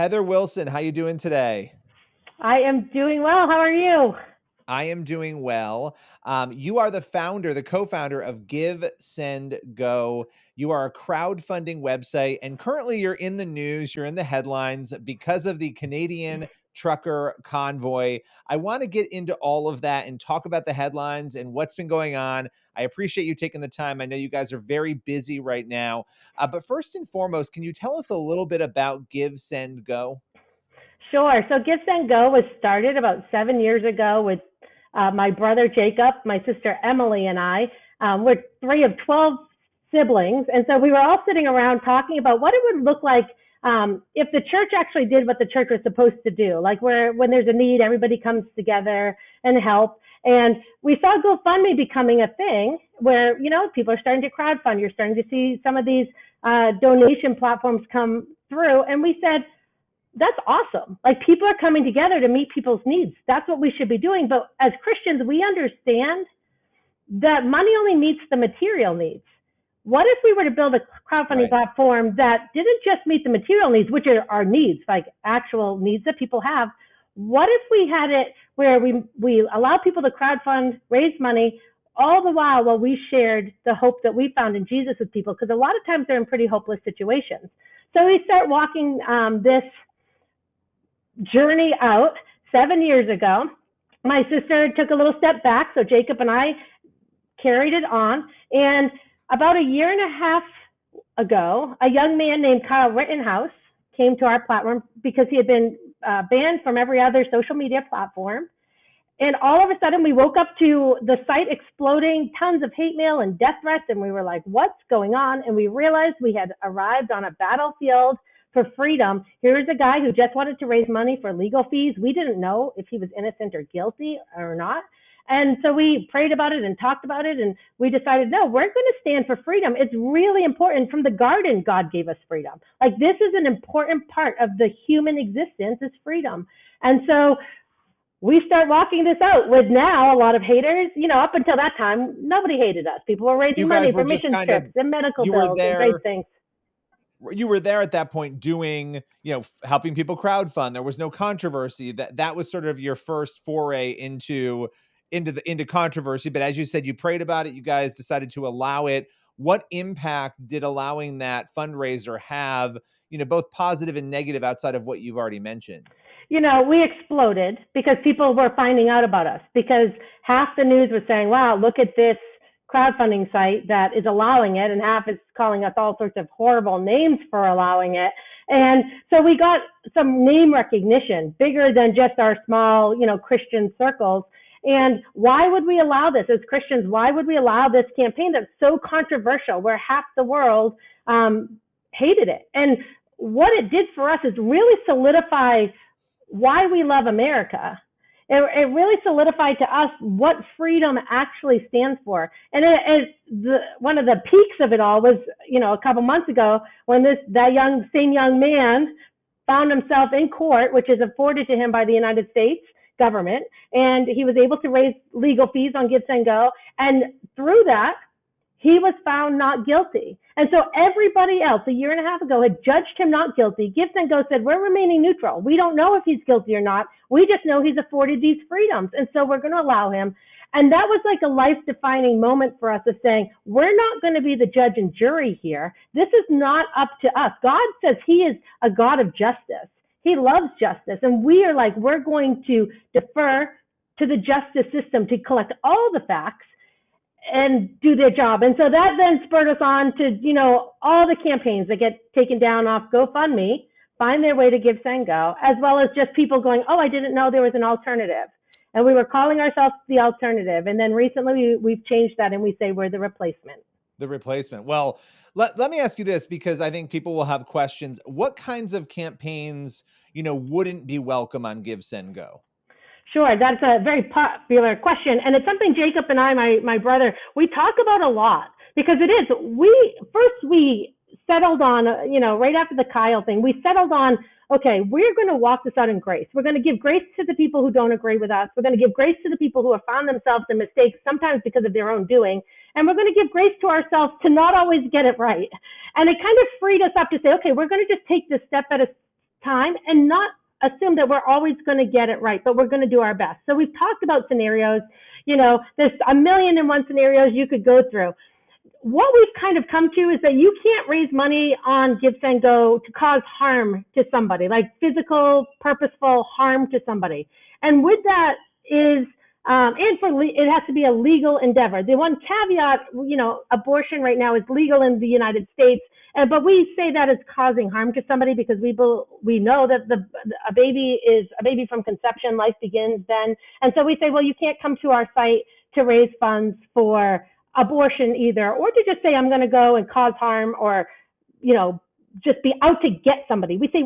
Heather Wilson, how you doing today? I am doing well. How are you? I am doing well. You are the co-founder of GiveSendGo. You are a crowdfunding website, and currently you're in the news, you're in the headlines because of the Canadian trucker convoy. I want to get into all of that and talk about the headlines and what's been going on. I appreciate you taking the time. I know you guys are very busy right now. But first and foremost, can you tell us a little bit about GiveSendGo? Sure. So GiveSendGo was started about 7 years ago with my brother Jacob, my sister Emily, and I. We're three of 12 siblings. And so we were all sitting around talking about what it would look like if the church actually did what the church was supposed to do. Like when there's a need, everybody comes together and help. And we saw GoFundMe becoming a thing where, people are starting to crowdfund. You're starting to see some of these donation platforms come through. And we said, that's awesome. Like, people are coming together to meet people's needs. That's what we should be doing. But as Christians, we understand that money only meets the material needs. What if we were to build a crowdfunding platform that didn't just meet the material needs, which are our needs, like actual needs that people have? What if we had it where we allow people to crowdfund, raise money, all the while we shared the hope that we found in Jesus with people? Because a lot of times they're in pretty hopeless situations. So we start walking this journey out 7 years ago. My sister took a little step back, so Jacob and I carried it on. And about a year and a half ago, a young man named Kyle Rittenhouse came to our platform because he had been banned from every other social media platform. And all of a sudden, we woke up to the site exploding, tons of hate mail and death threats, and we were like, what's going on? And we realized we had arrived on a battlefield for freedom. Here's a guy who just wanted to raise money for legal fees. We didn't know if he was innocent or guilty or not. And so we prayed about it and talked about it, and we decided, no, we're going to stand for freedom. It's really important. From the garden, God gave us freedom. Like, this is an important part of the human existence, is freedom. And so we start walking this out with now a lot of haters. Up until that time, nobody hated us. People were raising money for mission trips and medical bills and great things. You were there at that point doing, helping people crowdfund. There was no controversy. That was sort of your first foray into controversy. But as you said, you prayed about it. You guys decided to allow it. What impact did allowing that fundraiser have, both positive and negative outside of what you've already mentioned? We exploded because people were finding out about us, because half the news was saying, wow, look at this crowdfunding site that is allowing it, and half is calling us all sorts of horrible names for allowing it. And so we got some name recognition bigger than just our small, Christian circles. And why would we allow this as Christians? Why would we allow this campaign that's so controversial, where half the world hated it? And what it did for us is really solidify why we love America. It really solidified to us what freedom actually stands for. And one of the peaks of it all was, a couple months ago, when that same young man found himself in court, which is afforded to him by the United States government, and he was able to raise legal fees on GiveSendGo, and through that, he was found not guilty. And so everybody else a year and a half ago had judged him not guilty. GiveSendGo said, we're remaining neutral. We don't know if he's guilty or not. We just know he's afforded these freedoms, and so we're going to allow him. And that was like a life-defining moment for us, of saying, we're not going to be the judge and jury here. This is not up to us. God says he is a God of justice. He loves justice. And we are like, we're going to defer to the justice system to collect all the facts and do their job. And so that then spurred us on to, all the campaigns that get taken down off GoFundMe find their way to GiveSendGo, as well as just people going, oh, I didn't know there was an alternative. And we were calling ourselves the alternative. And then recently we've changed that, and we say we're the replacement. The replacement. Well, let me ask you this, because I think people will have questions. What kinds of campaigns, wouldn't be welcome on GiveSendGo? Sure, that's a very popular question, and it's something Jacob and I, my brother, we talk about a lot, because it is. We settled on, right after the Kyle thing, we settled on, okay, we're going to walk this out in grace. We're going to give grace to the people who don't agree with us. We're going to give grace to the people who have found themselves in mistakes, sometimes because of their own doing, and we're going to give grace to ourselves to not always get it right. And it kind of freed us up to say, okay, we're going to just take this step at a time and not assume that we're always going to get it right, but we're going to do our best. So we've talked about scenarios. There's a million and one scenarios you could go through. What we've kind of come to is that you can't raise money on GiveSendGo to cause harm to somebody, like physical, purposeful harm to somebody. And with that is, it has to be a legal endeavor. The one caveat, abortion right now is legal in the United States, but we say that is causing harm to somebody because we know that a baby from conception, life begins then. And so we say, well, you can't come to our site to raise funds for abortion either, or to just say I'm going to go and cause harm, or just be out to get somebody. We say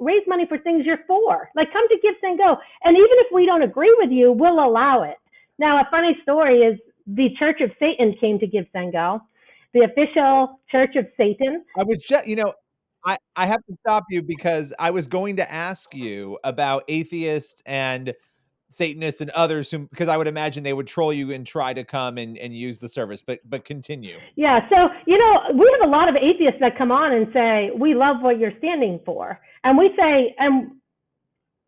raise money for things you're for. Like, come to GiveSendGo, and even if we don't agree with you, we'll allow it. Now, a funny story is the Church of Satan came to GiveSendGo, the official Church of Satan. I was just, I have to stop you because I was going to ask you about atheists and Satanists and others who, because I would imagine they would troll you and try to come and use the service, but continue. Yeah, so, we have a lot of atheists that come on and say, we love what you're standing for. And we say, and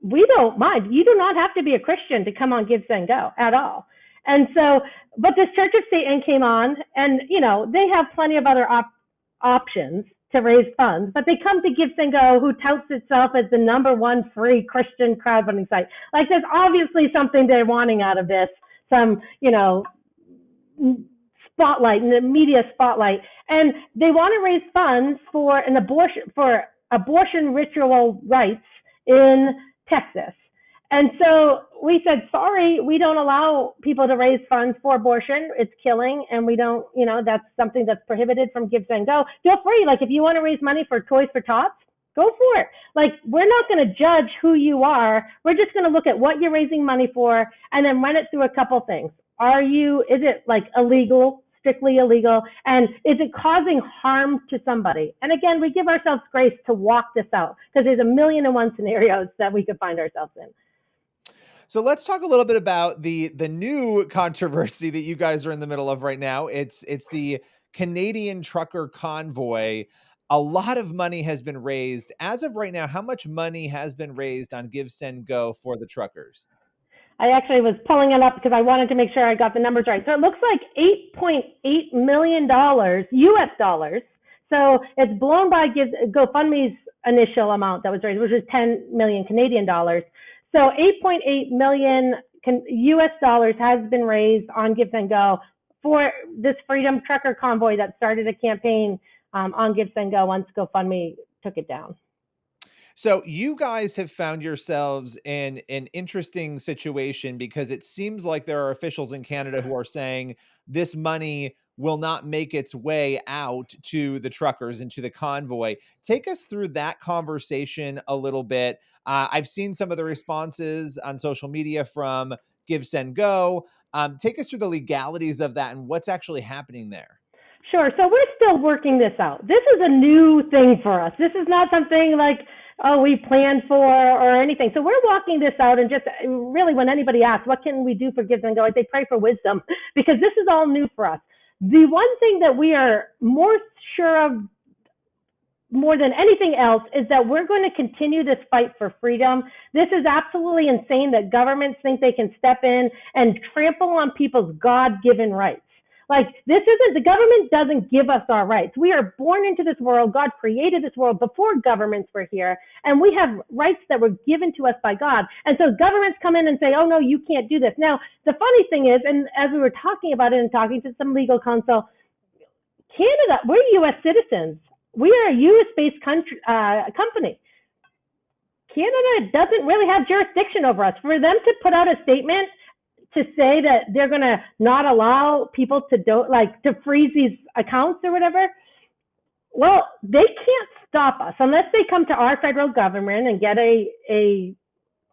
we don't mind. You do not have to be a Christian to come on GiveSendGo at all. And so, but this Church of Satan came on, and, they have plenty of other options to raise funds, but they come to GiveSendGo, who touts itself as the #1 free Christian crowdfunding site. Like, there's obviously something they're wanting out of this, some, spotlight, and the media spotlight. And they want to raise funds for abortion ritual rites in Texas. And so we said, sorry, we don't allow people to raise funds for abortion. It's killing, and we don't, that's something that's prohibited from GiveSendGo. Feel free. Like, if you want to raise money for Toys for Tots, go for it. Like, we're not going to judge who you are. We're just going to look at what you're raising money for and then run it through a couple things. Is it like illegal, strictly illegal? And is it causing harm to somebody? And again, we give ourselves grace to walk this out because there's a million and one scenarios that we could find ourselves in. So let's talk a little bit about the new controversy that you guys are in the middle of right now. It's the Canadian trucker convoy. A lot of money has been raised. As of right now, how much money has been raised on GiveSendGo for the truckers? I actually was pulling it up because I wanted to make sure I got the numbers right. So it looks like $8.8 million US dollars. So it's blown by GoFundMe's initial amount that was raised, which was 10 million Canadian dollars. So 8.8 million US dollars has been raised on GiveSendGo for this Freedom Trucker Convoy that started a campaign on GiveSendGo once GoFundMe took it down. So you guys have found yourselves in an interesting situation because it seems like there are officials in Canada who are saying this money will not make its way out to the truckers and to the convoy. Take us through that conversation a little bit. I've seen some of the responses on social media from GiveSendGo. Take us through the legalities of that and what's actually happening there. Sure. So we're still working this out. This is a new thing for us. This is not something like, we planned for or anything. So we're walking this out, and just really when anybody asks, what can we do for GiveSendGo? Like, they pray for wisdom because this is all new for us. The one thing that we are more sure of more than anything else is that we're going to continue this fight for freedom. This is absolutely insane that governments think they can step in and trample on people's God-given rights. Like, the government doesn't give us our rights. We are born into this world. God created this world before governments were here, and we have rights that were given to us by God. And so governments come in and say, oh, no, you can't do this. Now, the funny thing is, and as we were talking about it and talking to some legal counsel, Canada, we're U.S. citizens. We are a U.S.-based company. Canada doesn't really have jurisdiction over us. For them to put out a statement to say that they're going to not allow people to freeze these accounts or whatever, well, they can't stop us unless they come to our federal government and get a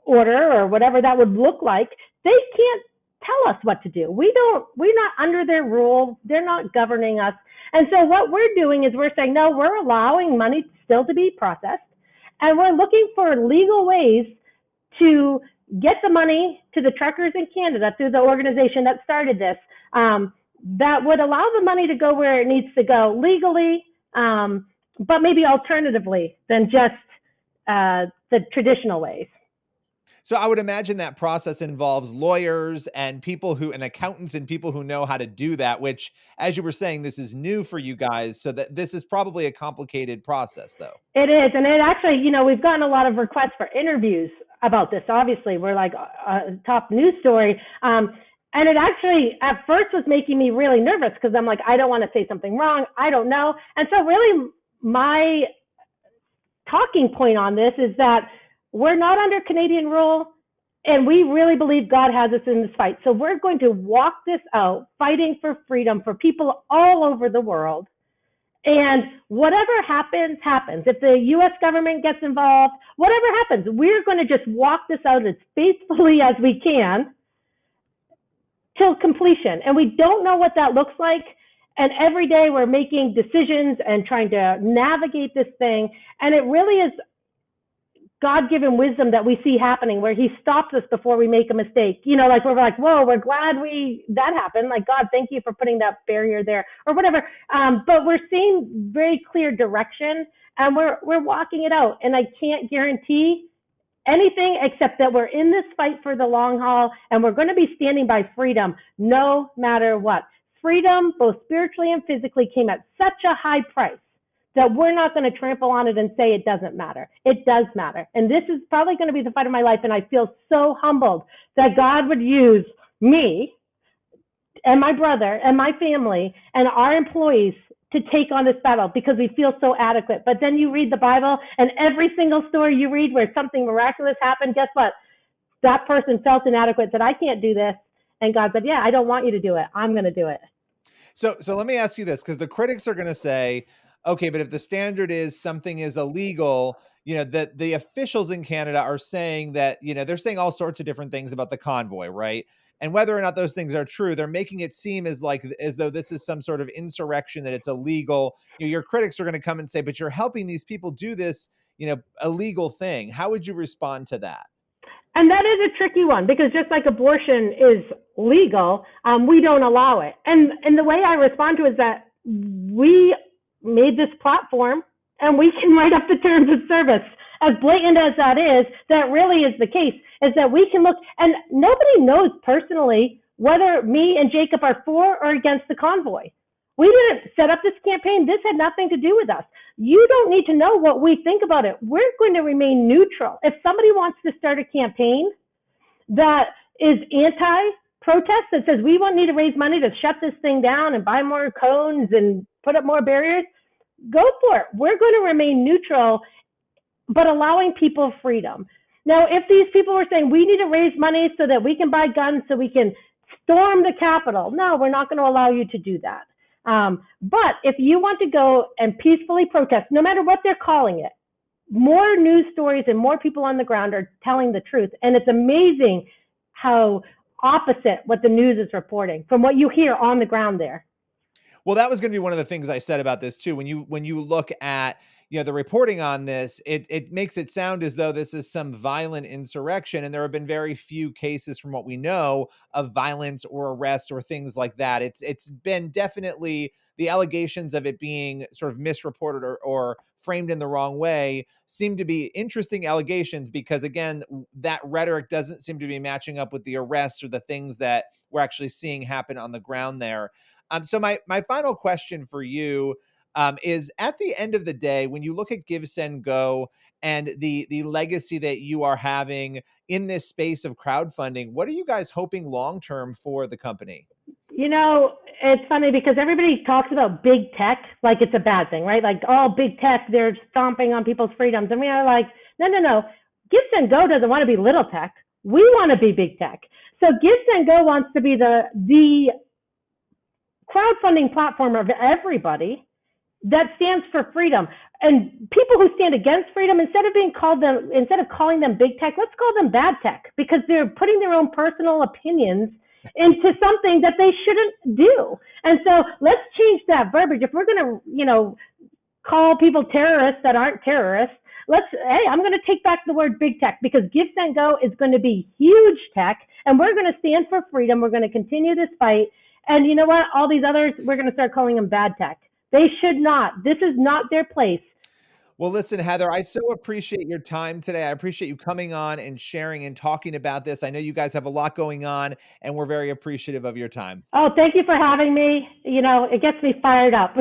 order or whatever that would look like. They can't tell us what to do. We're not under their rule. They're not governing us. And so what we're doing is we're saying, no, we're allowing money still to be processed, and we're looking for legal ways to get the money to the truckers in Canada through the organization that started this, that would allow the money to go where it needs to go legally, but maybe alternatively than just the traditional ways. So I would imagine that process involves lawyers and and accountants and people who know how to do that, which, as you were saying, this is new for you guys. So that this is probably a complicated process, though. It is. And it actually, we've gotten a lot of requests for interviews about this. Obviously, we're like a top news story. And it actually, at first, was making me really nervous because I'm like, I don't want to say something wrong. I don't know. And so really, my talking point on this is that we're not under Canadian rule, and we really believe God has us in this fight. So we're going to walk this out, fighting for freedom for people all over the world. And whatever happens, happens. If the U.S. government gets involved, whatever happens, we're going to just walk this out as faithfully as we can till completion. And we don't know what that looks like. And every day we're making decisions and trying to navigate this thing. And it really is God-given wisdom that we see happening where he stops us before we make a mistake. Like we're like, whoa, we're glad that happened. Like, God, thank you for putting that barrier there or whatever. But we're seeing very clear direction and we're walking it out. And I can't guarantee anything except that we're in this fight for the long haul and we're going to be standing by freedom no matter what. Freedom, both spiritually and physically, came at such a high price that we're not going to trample on it and say it doesn't matter. It does matter. And this is probably going to be the fight of my life. And I feel so humbled that God would use me and my brother and my family and our employees to take on this battle because we feel so adequate. But then you read the Bible and every single story you read where something miraculous happened, guess what? That person felt inadequate, said, I can't do this. And God said, yeah, I don't want you to do it. I'm going to do it. So let me ask you this, because the critics are going to say, okay, but if the standard is something is illegal, that the officials in Canada are saying that, they're saying all sorts of different things about the convoy, right? And whether or not those things are true, they're making it seem as though this is some sort of insurrection, that it's illegal. Your critics are going to come and say, but you're helping these people do this, illegal thing. How would you respond to that? And that is a tricky one because just like abortion is legal, we don't allow it. And the way I respond to it is that we made this platform and we can write up the terms of service. As blatant as that really is the case, is that we can look, and nobody knows personally whether me and Jacob are for or against the convoy. We didn't set up this campaign. This had nothing to do with us. You don't need to know what we think about it. We're going to remain neutral. If somebody wants to start a campaign that is anti-protest, that says we won't need to raise money to shut this thing down and buy more cones and put up more barriers, go for it. We're going to remain neutral, but allowing people freedom. Now, if these people were saying we need to raise money so that we can buy guns so we can storm the Capitol, no, we're not going to allow you to do that. But if you want to go and peacefully protest, no matter what they're calling it, more news stories and more people on the ground are telling the truth. And it's amazing how opposite what the news is reporting from what you hear on the ground there. Well, that was going to be one of the things I said about this too. When you look at the reporting on this, it makes it sound as though this is some violent insurrection, and there have been very few cases, from what we know, of violence or arrests or things like that. It's been definitely the allegations of it being sort of misreported or framed in the wrong way seem to be interesting allegations because, again, that rhetoric doesn't seem to be matching up with the arrests or the things that we're actually seeing happen on the ground there. So my final question for you is, at the end of the day, when you look at GiveSendGo and the legacy that you are having in this space of crowdfunding, what are you guys hoping long-term for the company? It's funny because everybody talks about big tech like it's a bad thing, right? Like, oh, big tech, they're stomping on people's freedoms. And we are like, no. GiveSendGo doesn't want to be little tech. We want to be big tech. So GiveSendGo wants to be the crowdfunding platform of everybody that stands for freedom. And people who stand against freedom, instead of calling them big tech, let's call them bad tech, because they're putting their own personal opinions into something that they shouldn't do. And so let's change that verbiage. If we're going to, call people terrorists that aren't terrorists, I'm going to take back the word big tech, because GiveSendGo is going to be huge tech, and we're going to stand for freedom. We're going to continue this fight. And you know what? All these others, we're going to start calling them bad tech. They should not. This is not their place. Well, listen, Heather, I so appreciate your time today. I appreciate you coming on and sharing and talking about this. I know you guys have a lot going on, and we're very appreciative of your time. Oh, thank you for having me. You know, it gets me fired up.